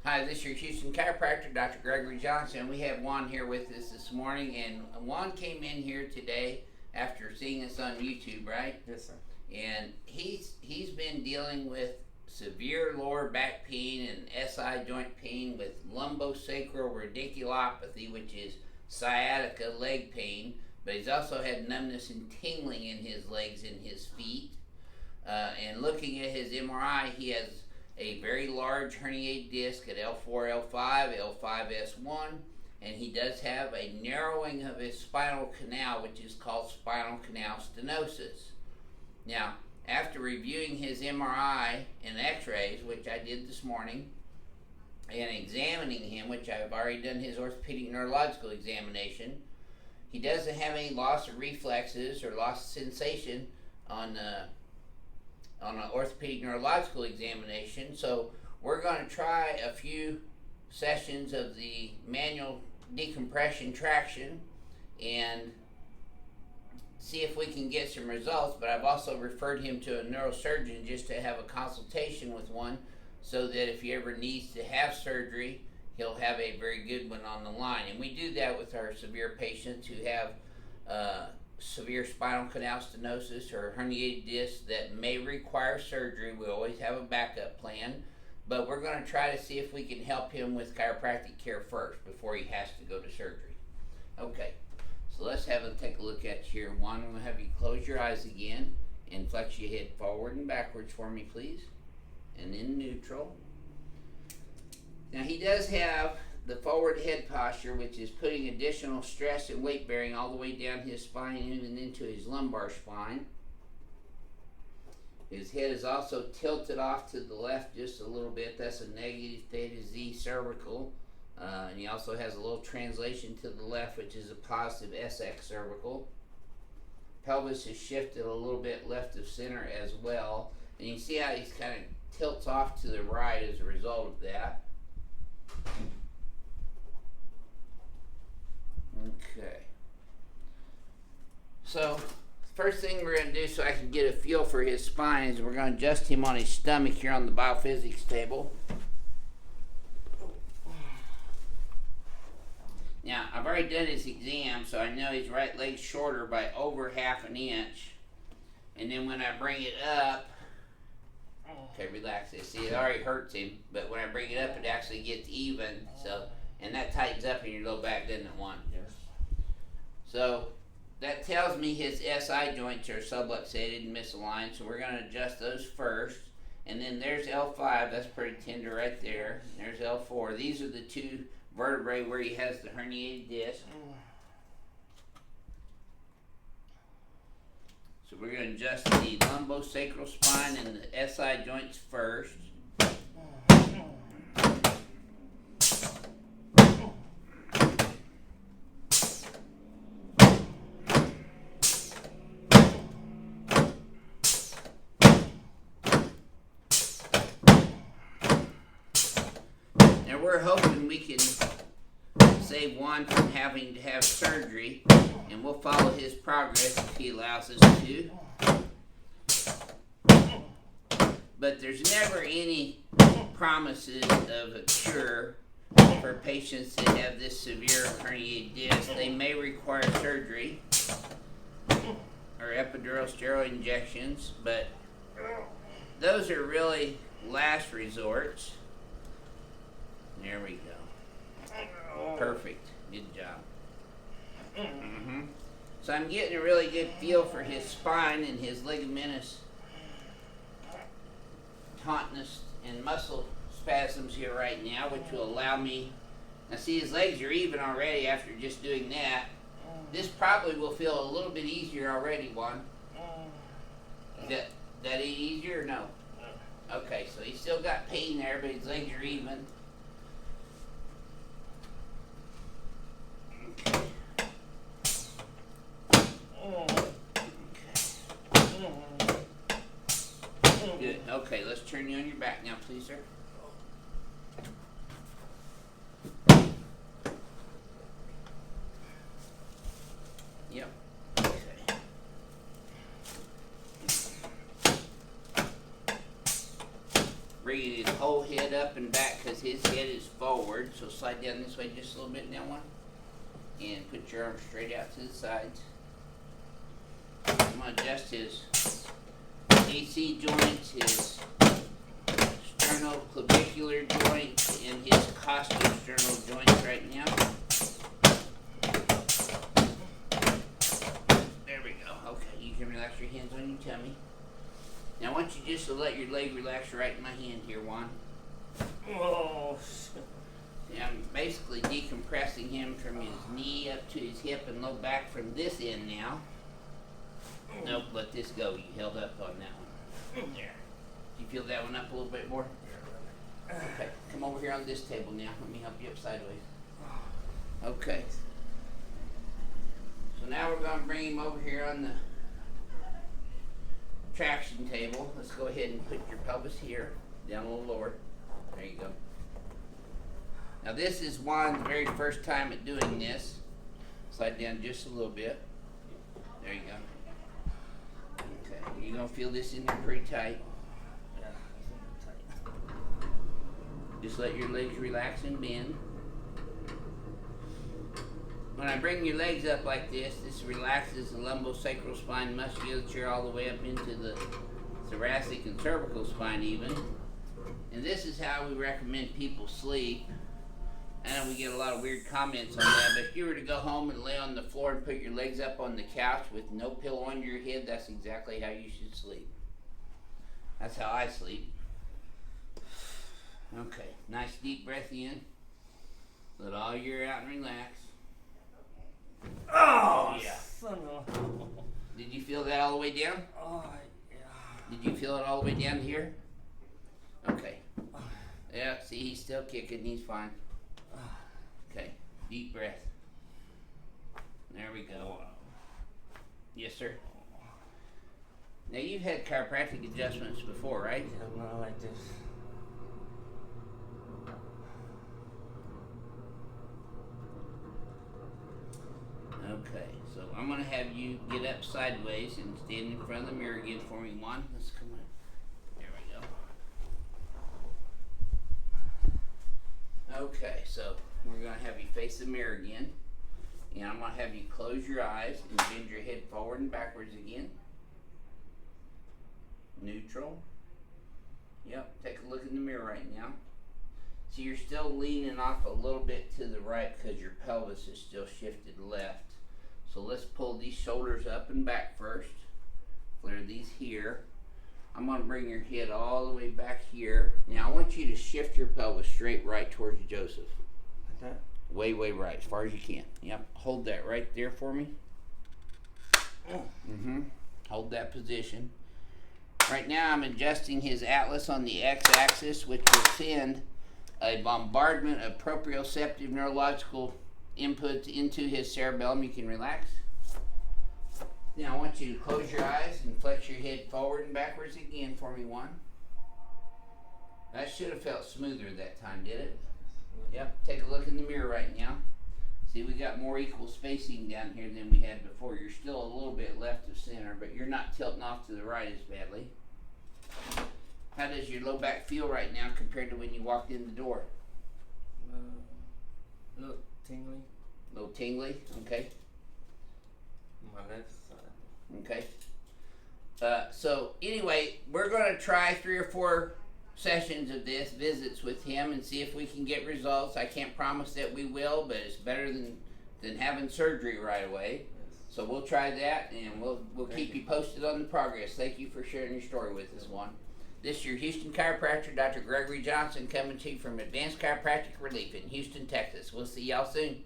Hi, this is your Houston chiropractor, Dr. Gregory Johnson. We have Juan here with us this morning, and Juan came in here today after seeing us on YouTube, right? Yes, sir. And he's been dealing with severe lower back pain and SI joint pain with lumbosacral radiculopathy, which is sciatica leg pain, but he's also had numbness and tingling in his legs and his feet. And looking at his MRI, he has a very large herniated disc at L4, L5, L5S1, and he does have a narrowing of his spinal canal, which is called spinal canal stenosis. Now, after reviewing his MRI and x-rays, which I did this morning, and examining him, which I've already done his orthopedic neurological examination, he doesn't have any loss of reflexes or loss of sensation on an orthopedic neurological examination. So we're going to try a few sessions of the manual decompression traction and see if we can get some results. But I've also referred him to a neurosurgeon just to have a consultation with one, so that if he ever needs to have surgery, he'll have a very good one on the line. And we do that with our severe patients who have severe spinal canal stenosis or herniated discs that may require surgery. We always have a backup plan, but we're going to try to see if we can help him with chiropractic care first before he has to go to surgery. Okay, so let's take a look at here. One, I'm going to have you close your eyes again and flex your head forward and backwards for me, please, and in neutral. Now, he does have the forward head posture, which is putting additional stress and weight bearing all the way down his spine and even into his lumbar spine. His head is also tilted off to the left just a little bit. That's a negative theta Z cervical. And he also has a little translation to the left, which is a positive SX cervical. Pelvis is shifted a little bit left of center as well. And you can see how he's kind of tilts off to the right as a result of that. Okay. So, first thing we're going to do so I can get a feel for his spine is we're going to adjust him on his stomach here on the biophysics table. Now, I've already done his exam, so I know his right leg's shorter by over ½ an inch. And then when I bring it up, okay, relax it. See, it already hurts him, but when I bring it up, it actually gets even. So, and that tightens up in your low back, doesn't it, Juan? Yes. So that tells me his SI joints are subluxated and misaligned, so we're going to adjust those first. And then there's L5, that's pretty tender right there. There's L4. These are the two vertebrae where he has the herniated disc. So we're going to adjust the lumbosacral spine and the SI joints first. Now we're hoping we can save Juan from having to have surgery, and we'll follow his progress if he allows us to. But there's never any promises of a cure for patients that have this severe herniated disc. They may require surgery or epidural steroid injections, but those are really last resorts. There we go. Perfect. Good job. So I'm getting a really good feel for his spine and his ligamentous tautness and muscle spasms here right now, which will allow me. Now see, his legs are even already after just doing that. This probably will feel a little bit easier already, Juan. Is that any easier or no? Okay, so he's still got pain there, but his legs are even. Good. Okay, let's turn you on your back now, please, sir. Yep. Okay. Bringing his whole head up and back because his head is forward. So slide down this way just a little bit now, one. And put your arms straight out to the sides. I'm going to adjust his AC joints, his sternoclavicular joints, and his costosternal joints right now. There we go. Okay, you can relax your hands on your tummy. Now I want you just to let your leg relax right in my hand here, Juan. Oh. Yeah, I'm basically decompressing him from his knee up to his hip and low back from this end now. Nope, let this go. You held up on that one. Yeah. You feel that one up a little bit more? Okay, come over here on this table now. Let me help you up sideways. Okay. So now we're going to bring him over here on the traction table. Let's go ahead and put your pelvis here, down a little lower. There you go. Now this is Juan's very first time at doing this. Slide down just a little bit. There you go. Okay, you're going to feel this in there pretty tight. Yeah, it's tight. Just let your legs relax and bend. When I bring your legs up like this relaxes the lumbosacral spine musculature all the way up into the thoracic and cervical spine even. And this is how we recommend people sleep. I know we get a lot of weird comments on that, but if you were to go home and lay on the floor and put your legs up on the couch with no pillow under your head, that's exactly how you should sleep. That's how I sleep. Okay, nice deep breath in. Let all your air out and relax. Oh, yeah. Son of... Did you feel that all the way down? Oh, yeah. Did you feel it all the way down here? Okay. Yeah, see, he's still kicking. He's fine. Okay, deep breath. There we go. Yes, sir. Now, you've had chiropractic adjustments before, right? Yeah, not like this. Okay, so I'm going to have you get up sideways and stand in front of the mirror again for me. One, let's come on. There we go. Okay, so we're going to have you face the mirror again. And I'm going to have you close your eyes and bend your head forward and backwards again. Neutral. Yep, take a look in the mirror right now. So you're still leaning off a little bit to the right because your pelvis is still shifted left. So let's pull these shoulders up and back first. Flare these here. I'm going to bring your head all the way back here. Now I want you to shift your pelvis straight right towards Joseph. Like that? Way, way right, as far as you can. Yep, hold that right there for me. Hold that position. Right now I'm adjusting his atlas on the x-axis, which will send a bombardment of proprioceptive neurological inputs into his cerebellum. You can relax. Now I want you to close your eyes and flex your head forward and backwards again for me, one. That should have felt smoother that time, did it? Yep, take a look in the mirror right now. See, we got more equal spacing down here than we had before. You're still a little bit left of center, but you're not tilting off to the right as badly. How does your low back feel right now compared to when you walked in the door? Look, tingly. A little tingly, okay. My left side. Okay. So anyway, we're going to try 3 or 4 sessions of this, visits with him, and see if we can get results. I can't promise that we will, but it's better than having surgery right away. Yes. So we'll try that, and we'll keep you posted on the progress. Thank you for sharing your story with us, Juan. This is your Houston chiropractor, Dr. Gregory Johnson, coming to you from Advanced Chiropractic Relief in Houston, Texas. We'll see y'all soon.